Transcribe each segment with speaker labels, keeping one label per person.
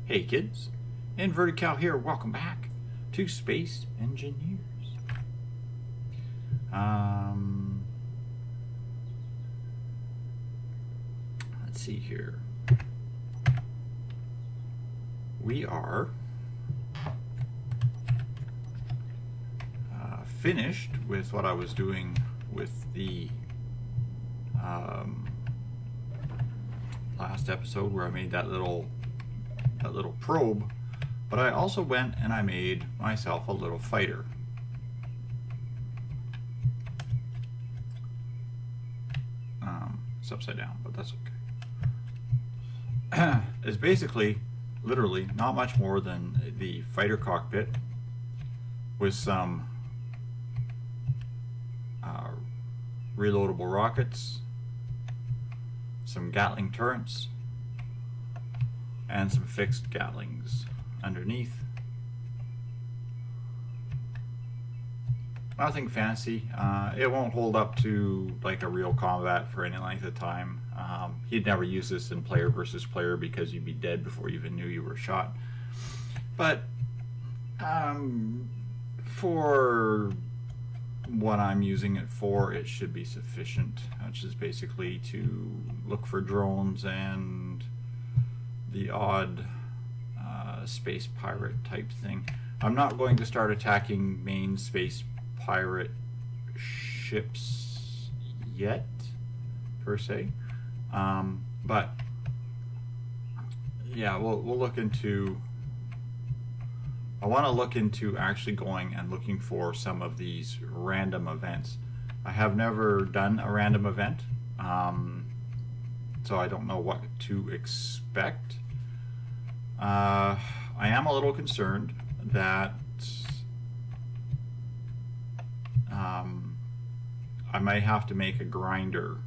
Speaker 1: Hey kids, Inverted Cow here, welcome back to Space Engineers. Let's see here. We are finished with what I was doing with the last episode where I made that little probe, but I also went and I made myself a little fighter. It's upside down, but that's okay. It's basically, literally, not much more than the fighter cockpit with some reloadable rockets, some Gatling turrets, and some fixed Gatlings underneath. Nothing fancy. It won't hold up to like a real combat for any length of time. You'd never use this in player versus player because you'd be dead before you even knew you were shot. But for what I'm using it for, it should be sufficient, which is basically to look for drones and the odd space pirate type thing. I'm not going to start attacking main space pirate ships yet, per se, but yeah, we'll look into. I want to look into actually going and looking for some of these random events. I have never done a random event, so I don't know what to expect. I am a little concerned that I may have to make a grinder,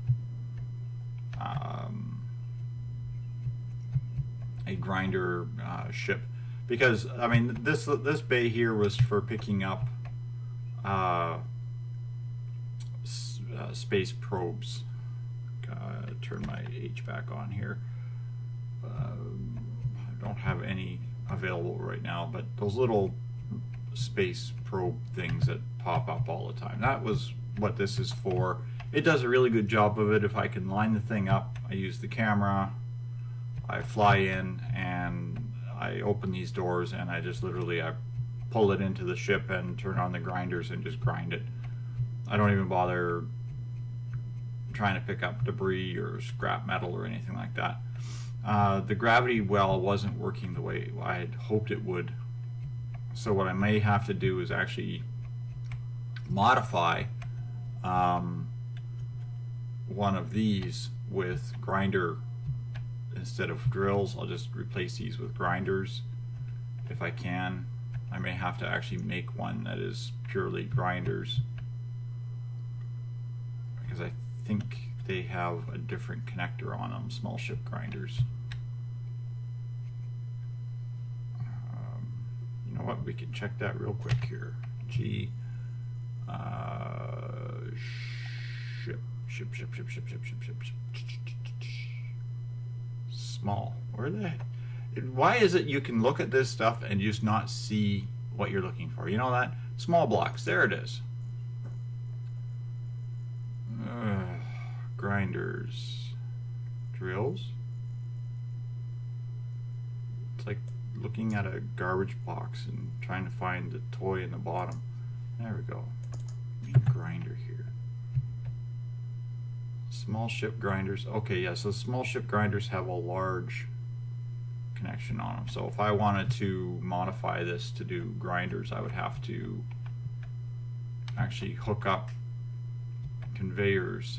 Speaker 1: ship, because I mean this bay here was for picking up space probes. Turn my HVAC on here. I don't have any available right now, but those little space probe things that pop up all the time, that was what this is for. It does a really good job of it. If I can line the thing up, I use the camera, I fly in and I open these doors and I just literally I pull it into the ship and turn on the grinders and just grind it. I don't even bother trying to pick up debris or scrap metal or anything like that. The gravity well wasn't working the way I had hoped it would, so what I may have to do is actually modify one of these with grinder instead of drills. I'll just replace these with grinders if I can. I may have to actually make one that is purely grinders, because I think they have a different connector on them, small ship grinders. You know what, we can check that real quick here. G ship small. Where the heck? Why is it you can look at this stuff and just not see what you're looking for? You know that? Small blocks, there it is. Grinders, drills. It's like looking at a garbage box and trying to find the toy in the bottom. There we go. Grinder here. Small ship grinders. Okay, yeah, so small ship grinders have a large connection on them. So if I wanted to modify this to do grinders, I would have to actually hook up conveyors.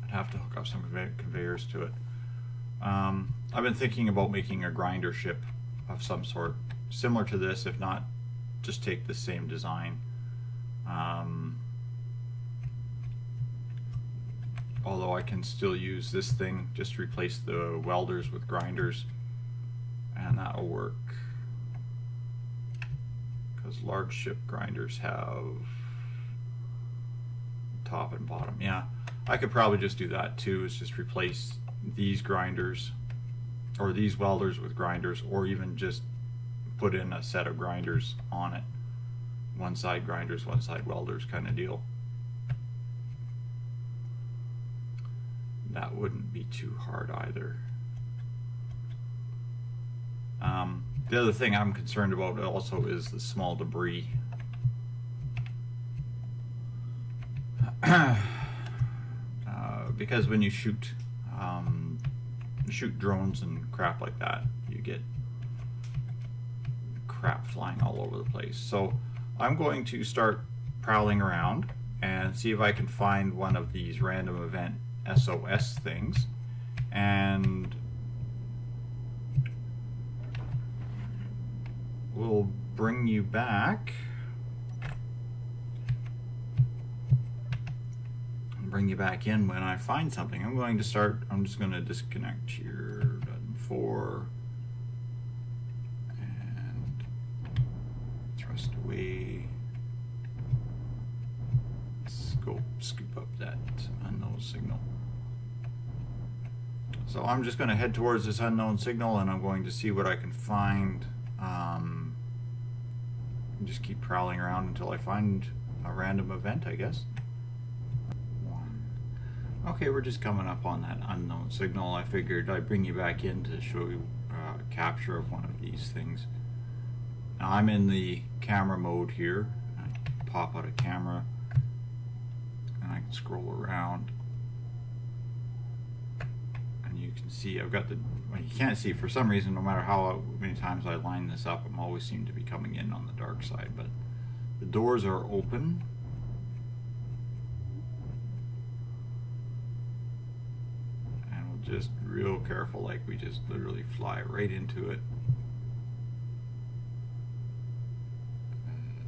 Speaker 1: I'd have to hook up some conveyors to it. I've been thinking about making a grinder ship of some sort, similar to this, if not just take the same design. Although I can still use this thing, just replace the welders with grinders, and that'll work, because large ship grinders have top and bottom. Yeah, I could probably just do that too, is just replace these grinders or these welders with grinders, or even just put in a set of grinders on it. One side grinders, one side welders kind of deal. That wouldn't be too hard either. The other thing I'm concerned about also is the small debris. Because when you shoot drones and crap like that, you get crap flying all over the place. So I'm going to start prowling around and see if I can find one of these random event SOS things, and we'll bring you back. Bring you back in when I find something. I'm just going to disconnect here, button 4, and thrust away. Let's go scoop up that unknown signal. So I'm just going to head towards this unknown signal, and I'm going to see what I can find. Just keep prowling around until I find a random event, I guess. Okay, we're just coming up on that unknown signal. I figured I'd bring you back in to show you a capture of one of these things. Now I'm in the camera mode here. I pop out of camera and I can scroll around, and you can see I've got the, well, you can't see for some reason, no matter how many times I line this up, I'm always seem to be coming in on the dark side, but the doors are open. Just real careful, like we just literally fly right into it.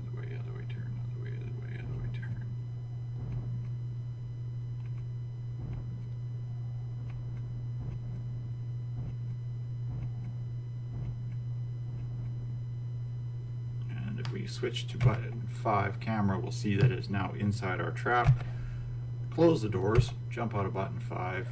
Speaker 1: Other way, turn, other way, turn. And if we switch to button 5 camera, we'll see that it's now inside our trap. Close the doors, jump out of button 5.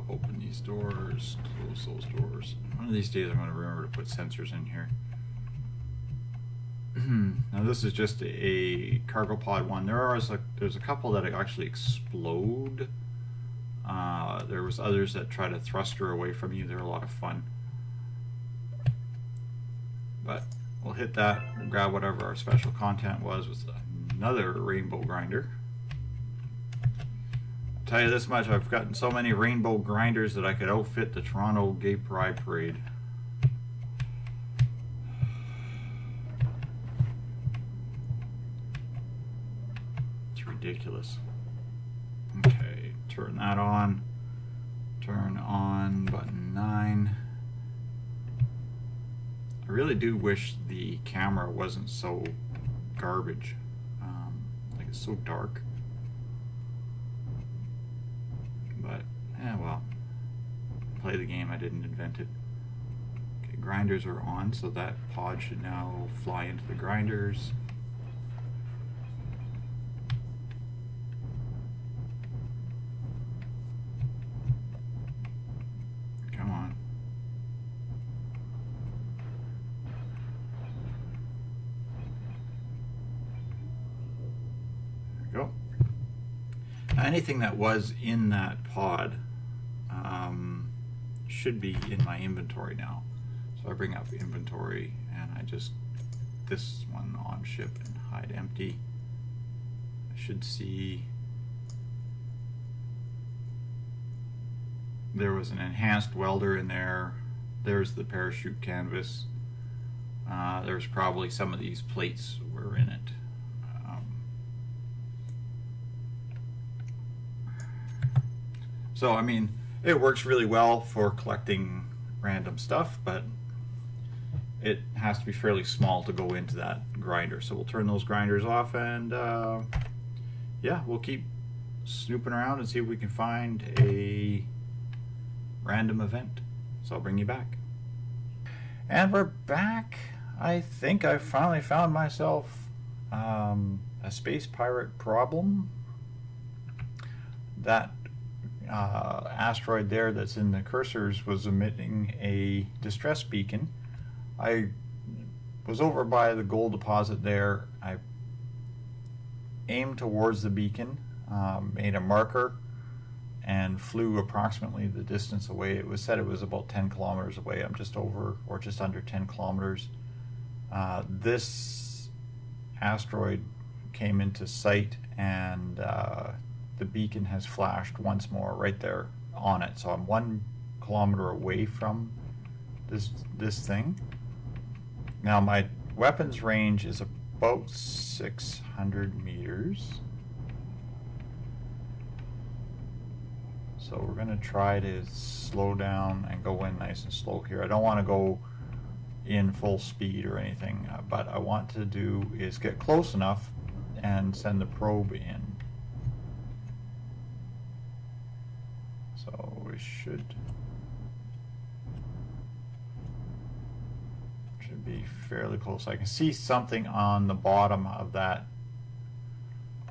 Speaker 1: Open these doors, close those doors. One of these days I'm going to remember to put sensors in here. Now this is just a cargo pod one. There's a couple that actually explode. There was others that try to thruster away from you. They're a lot of fun. But we'll hit that, we'll grab whatever our special content was with another rainbow grinder. Tell you this much, I've gotten so many rainbow grinders that I could outfit the Toronto Gay Pride Parade. It's ridiculous. Okay, turn that on. Turn on button 9. I really do wish the camera wasn't so garbage. Like it's so dark. But, yeah, well, play the game, I didn't invent it. Okay, grinders are on, so that pod should now fly into the grinders. Come on. There we go. Anything that was in that pod should be in my inventory now. So I bring up inventory and I just, this one on ship and hide empty. I should see there was an enhanced welder in there. There's the parachute canvas. There's probably some of these plates were in it. So, I mean, it works really well for collecting random stuff, but it has to be fairly small to go into that grinder. So we'll turn those grinders off and, yeah, we'll keep snooping around and see if we can find a random event. So I'll bring you back. And we're back. I think I finally found myself a space pirate problem. That asteroid there that's in the cursors was emitting a distress beacon. I was over by the gold deposit there. I aimed towards the beacon, made a marker, and flew approximately the distance away. It was said it was about 10 kilometers away. I'm just over or just under 10 kilometers. This asteroid came into sight, and the beacon has flashed once more right there on it. So I'm 1 kilometer away from this thing. Now my weapons range is about 600 meters. So we're going to try to slow down and go in nice and slow here. I don't want to go in full speed or anything, but I want to do is get close enough and send the probe in. So we should be fairly close. I can see something on the bottom of that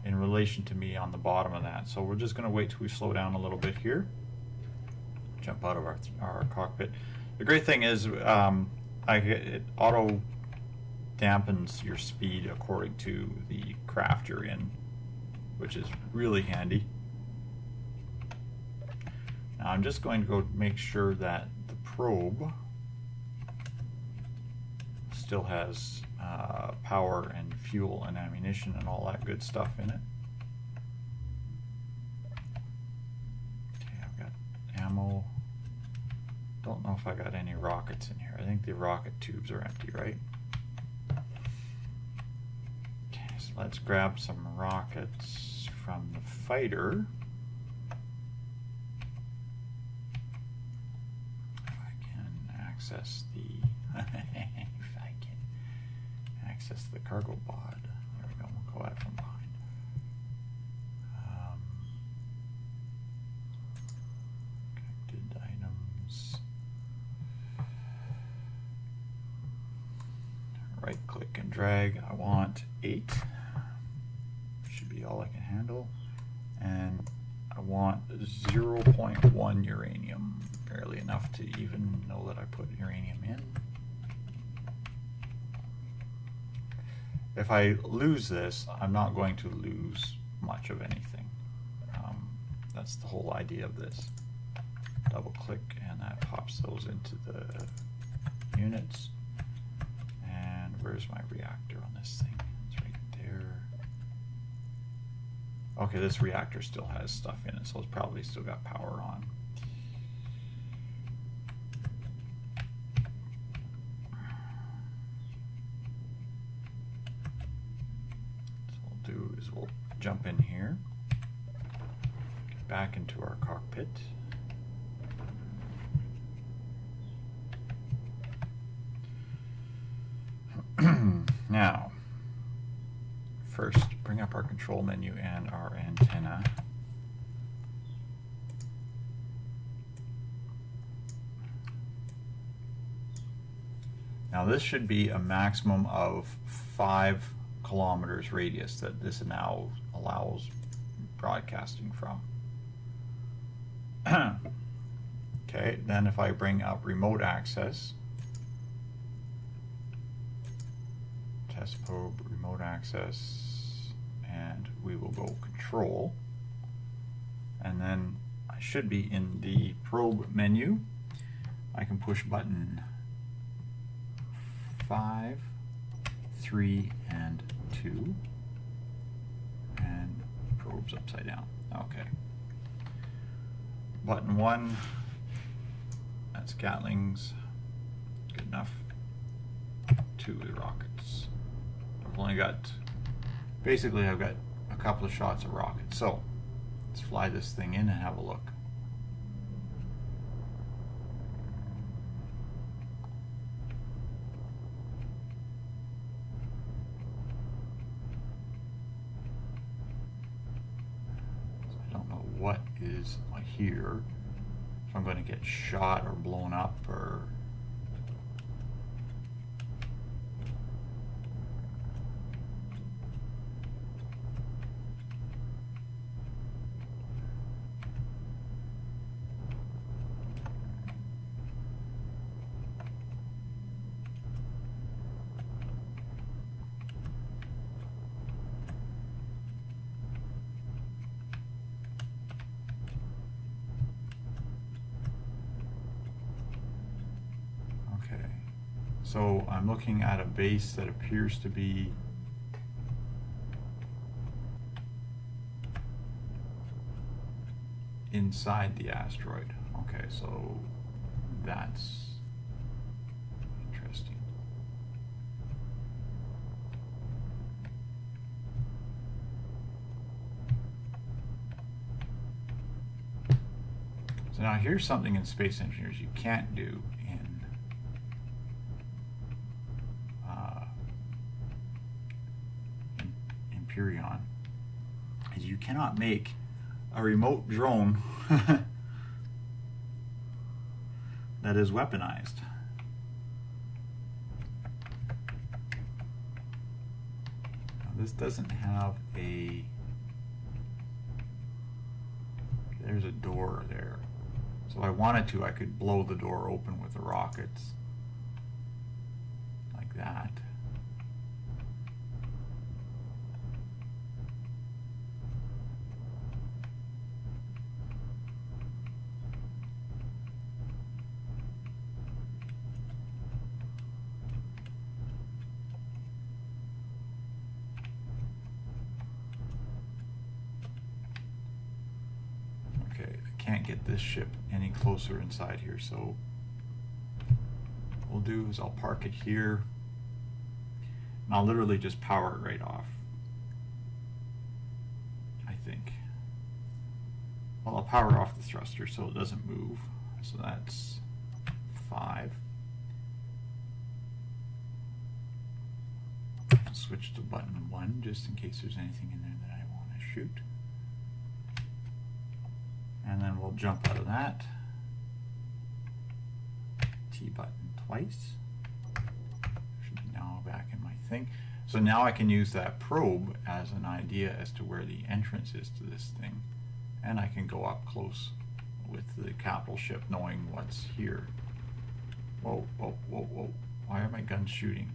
Speaker 1: in relation to me on the bottom of that. So we're just going to wait till we slow down a little bit here. Jump out of our cockpit. The great thing is it auto dampens your speed according to the craft you're in, which is really handy. Now I'm just going to go make sure that the probe still has power and fuel and ammunition and all that good stuff in it. Okay, I've got ammo. Don't know if I got any rockets in here. I think the rocket tubes are empty, right? Okay, so let's grab some rockets from the fighter. If I can access the access the cargo pod. There we go. We'll go out from behind. Connected items. Right click and drag. I want 8. Should be all I can handle. And I want 0.1 uranium. Barely enough to even know that I put uranium in. If I lose this, I'm not going to lose much of anything. That's the whole idea of this. Double click and that pops those into the units. And where's my reactor on this thing? It's right there. Okay, this reactor still has stuff in it, so it's probably still got power on. Is we'll jump in here, get back into our cockpit. Now, first bring up our control menu and our antenna. Now this should be a maximum of 5 kilometers radius that this now allows broadcasting from. Okay, then if I bring up remote access, test probe, remote access, and we will go control, and then I should be in the probe menu. I can push button 5, 3, and 2, and probes upside down. Okay. Button 1, that's Gatlings, good enough. 2 is rockets. I've only got, basically I've got a couple of shots of rockets. So let's fly this thing in and have a look. What is here, if I'm going to get shot or blown up or So I'm looking at a base that appears to be inside the asteroid. Okay, so that's interesting. So now here's something in Space Engineers you can't do in Empyrean, is you cannot make a remote drone that is weaponized. Now, this doesn't have a, there's a door there. So if I wanted to, I could blow the door open with the rockets like that. Can't get this ship any closer inside here, so what we'll do is I'll park it here and I'll literally just power it right off, I think. Well, I'll power off the thruster so it doesn't move, so that's 5. I'll switch to button 1 just in case there's anything in there that I want to shoot. And then we'll jump out of that. T button twice. Should be now back in my thing. So now I can use that probe as an idea as to where the entrance is to this thing. And I can go up close with the capital ship knowing what's here. Whoa, whoa, whoa, whoa. Why are my guns shooting?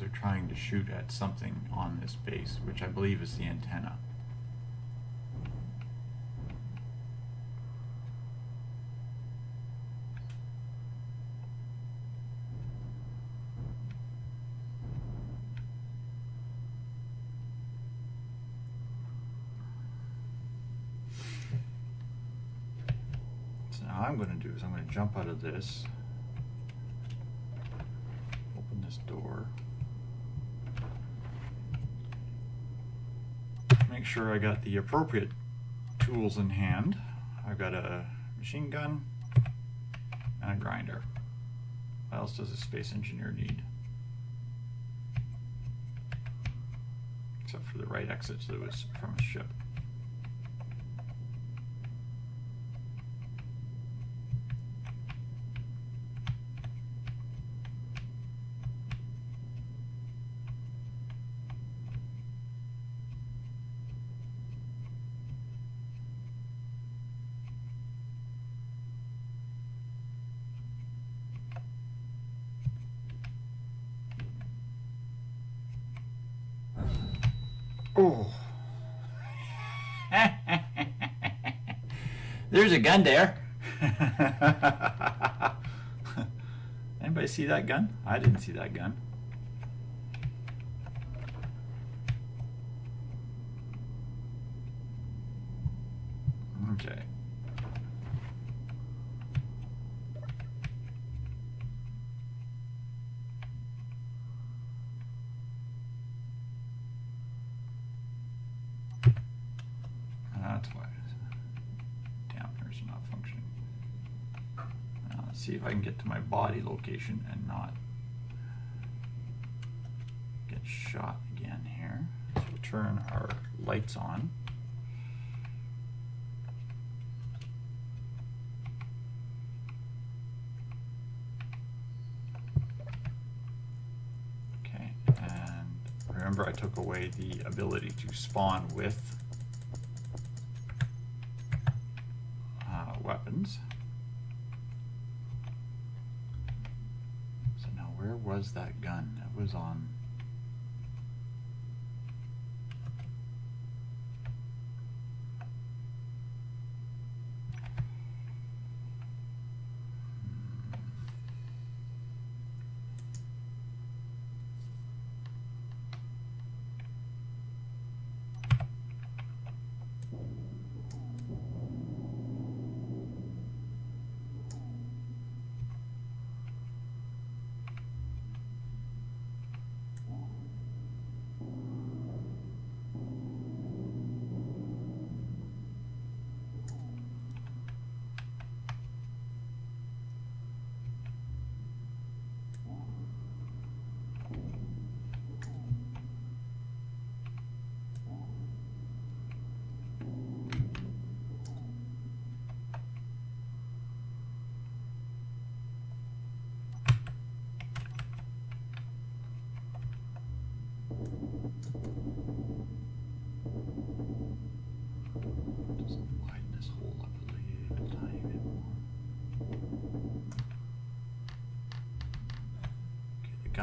Speaker 1: Are trying to shoot at something on this base, which I believe is the antenna. So now what I'm going to do is I'm going to jump out of this, open this door. Make sure I got the appropriate tools in hand. I've got a machine gun and a grinder. What else does a space engineer need? Except for the right exit so it was from a ship. Oh. There's a gun there. Anybody see that gun? I didn't see that gun. Okay. That's why dampeners are not functioning. Now let's see if I can get to my body location and not get shot again here. So we'll turn our lights on. Okay, and remember I took away the ability to spawn with weapons. So now where was that gun? That was on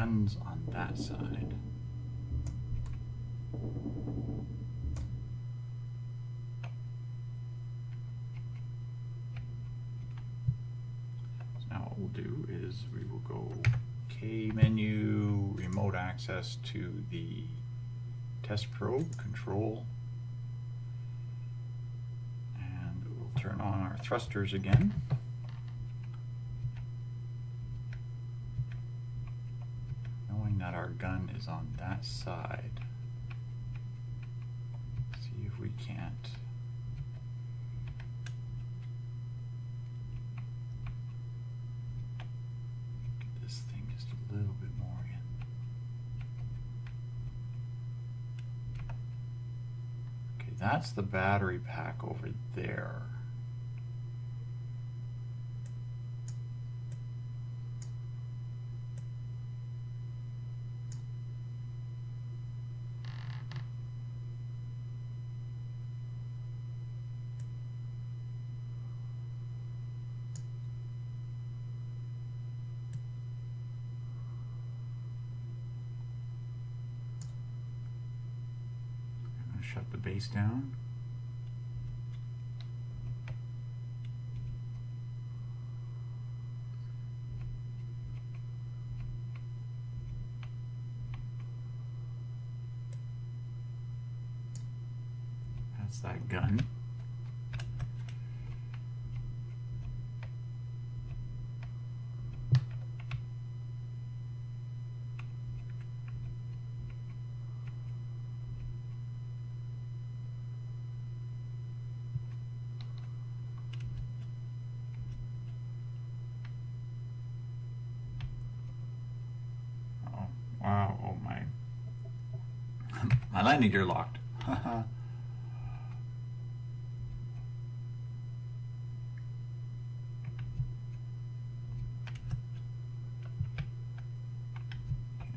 Speaker 1: gun's on that side. So now what we'll do is we will go K menu, remote access to the test probe, control, and we'll turn on our thrusters again. Knowing that our gun is on that side. See if we can't get this thing just a little bit more in. Okay, that's the battery pack over there. Shut the base down. That's that gun. Wow, oh my. My landing gear locked. Okay,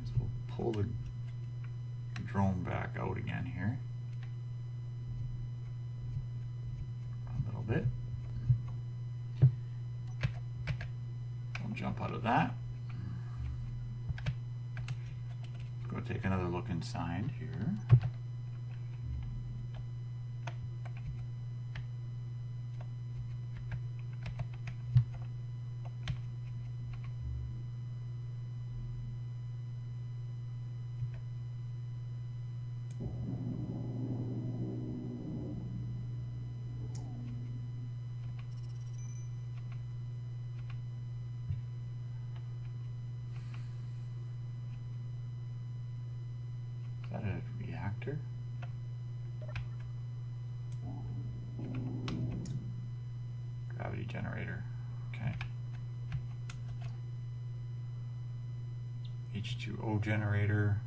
Speaker 1: so we'll pull the drone back out again here. A little bit. We'll jump out of that. Go take another look inside here. Is that a reactor? Gravity generator. Okay. H2O generator.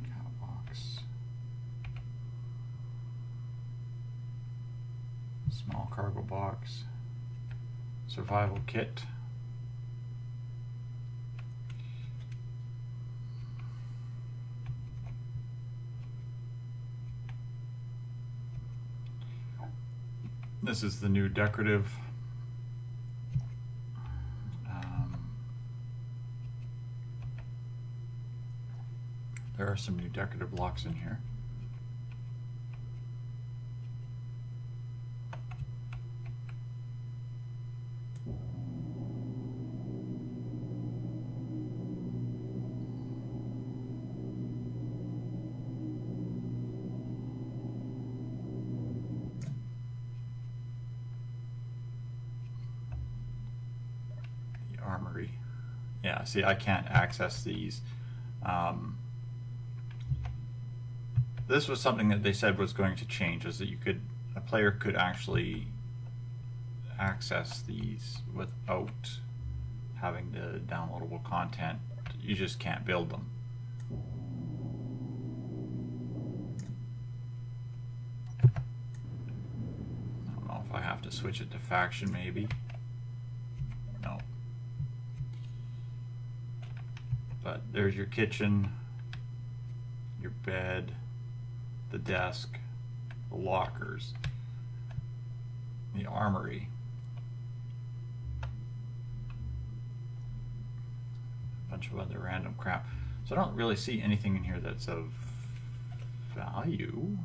Speaker 1: Cow box. Small cargo box. Survival kit. This is the new decorative. There are some new decorative blocks in here. Armory. Yeah, see, I can't access these. This was something that they said was going to change, is that a player could actually access these without having the downloadable content. You just can't build them. I don't know if I have to switch it to faction maybe. No. But there's your kitchen, your bed, the desk, the lockers, the armory. bunch of other random crap. So I don't really see anything in here that's of value.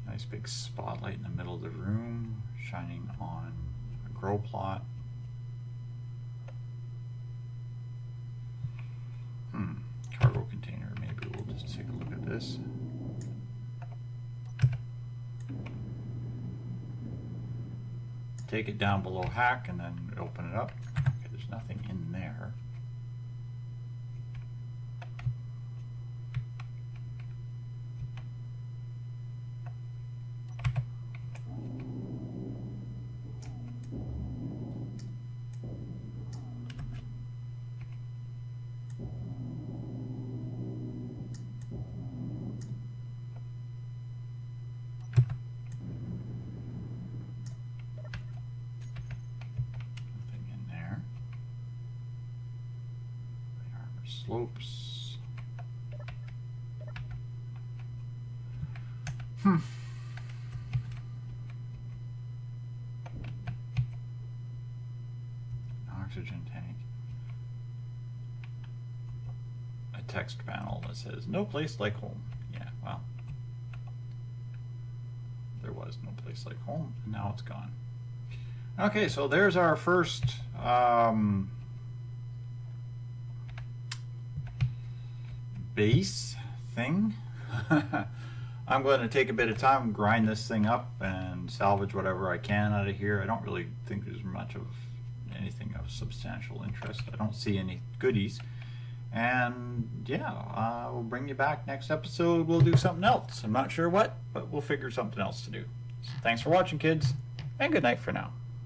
Speaker 1: Nice big spotlight in the middle of the room, shining on a grow plot. Cargo container. Maybe we'll just take a look at this. Take it down below hack and then open it up. Okay, there's nothing in there. Slopes. Oxygen tank. A text panel that says, "No place like home." Yeah, well, there was no place like home, and now it's gone. Okay, so there's our first base thing. I'm going to take a bit of time, grind this thing up, and salvage whatever I can out of here. I don't really think there's much of anything of substantial interest. I don't see any goodies. And yeah, we'll bring you back next episode. We'll do something else. I'm not sure what, but we'll figure something else to do. So thanks for watching, kids, and good night for now.